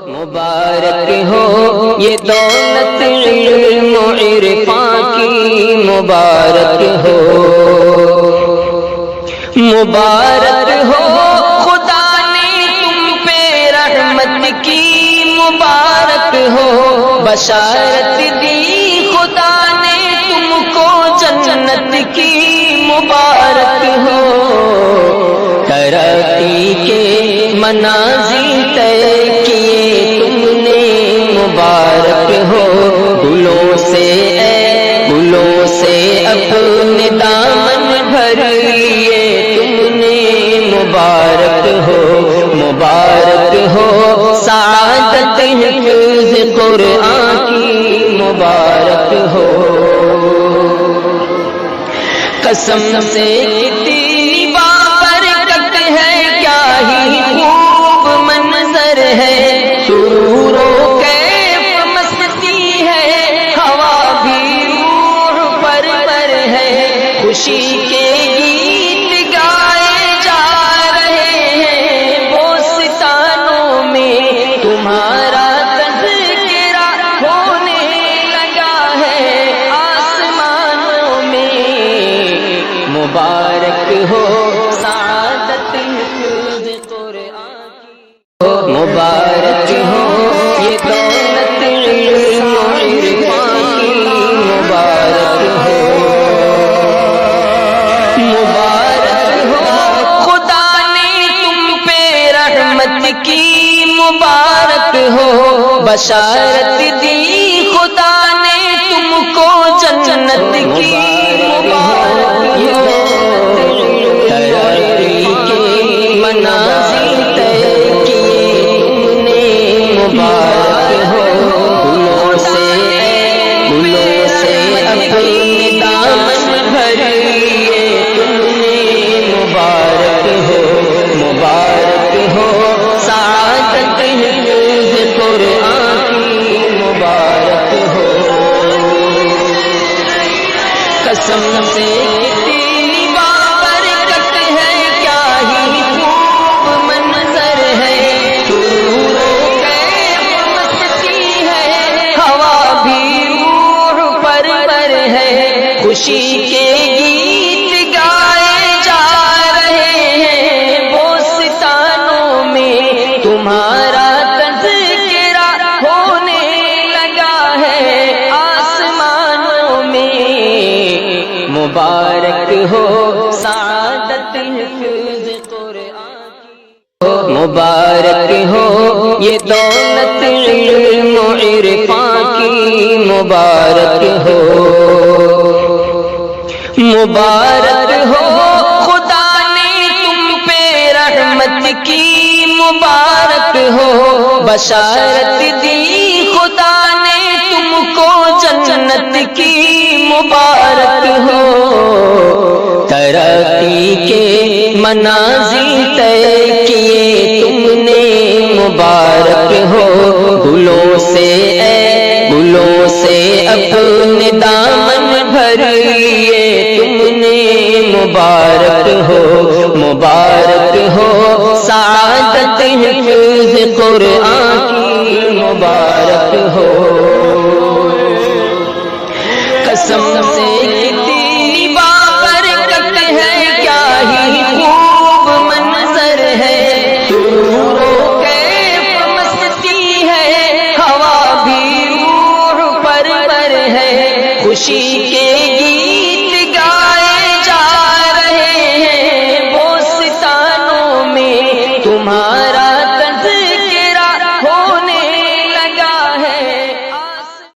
مبارک ہو یہ دولت علم و عرفان کی، مبارک ہو مبارک ہو خدا نے تم پہ رحمت کی، مبارک ہو بشارت دی خدا نے تم کو جنت کی، مبارک ہو ترقی کے منازل طے کیے تم نے، مبارک ہو گلوں سے اے گلوں سے اپنے دامن بھر لیے تم نے، مبارک ہو سعادت حفظ قرآن کی، مبارک ہو قسم سے کتنی بابرکت ہے، کیا ہی خوب منظر ہے، سرور و کیف مستی ہے، ہوا بھی روح پر ہے، خوشی کے گیت گائے جا رہے ہیں، بوستانوں میں تمہارا تذکرہ ہونے لگا ہے، آسمانوں میں مبارک ہو سعادت حفظ قرآن کی، مبارک ہو یہ دولت علم و عرفان کی، مبارک ہو خدا نے تم پہ رحمت کی، مبارک ہو بشارت دی خدا نے تم کو جنت کی، مبارک ہو ترقی کے منازل طے کیے تم نے، مبارک ہو گلوں سے اپنے دامن بھر لیے تم نے، مبارک ہو سعادت حفظ قرآن کی، مبارک ہو قسم سے کتنی بابرکت ہے، کیا ہی خوب منظر ہے، سرور و کیف مستی ہے، ہوا بھی روح پر ہے، خوشی کے گیت گائے جا رہے ہیں، بوستانوں میں تمہارا تذکرہ ہونے لگا ہے، آسمانوں میں مبارک ہو سعادت حفظ قرآن کی، مبارک ہو یہ دولت علم و عرفان کی، مبارک ہو خدا نے تم پہ رحمت کی، مبارک ہو بشارت دی خدا نے تم کو جنت کی، مبارک ہو ترقی کے منازل طے کیے تم نے، مبارک ہو گلوں سے اے گلوں سے اپنے دامن بھر لیے تم نے، مبارک ہو سعادت حفظ قرآن کی، مبارک ہو قسم سے کتنی بابرکت ہے، کیا ہی خوب منظر ہے، سرور و کیف مستی ہے، ہوا بھی روح پر ہے، خوشی کے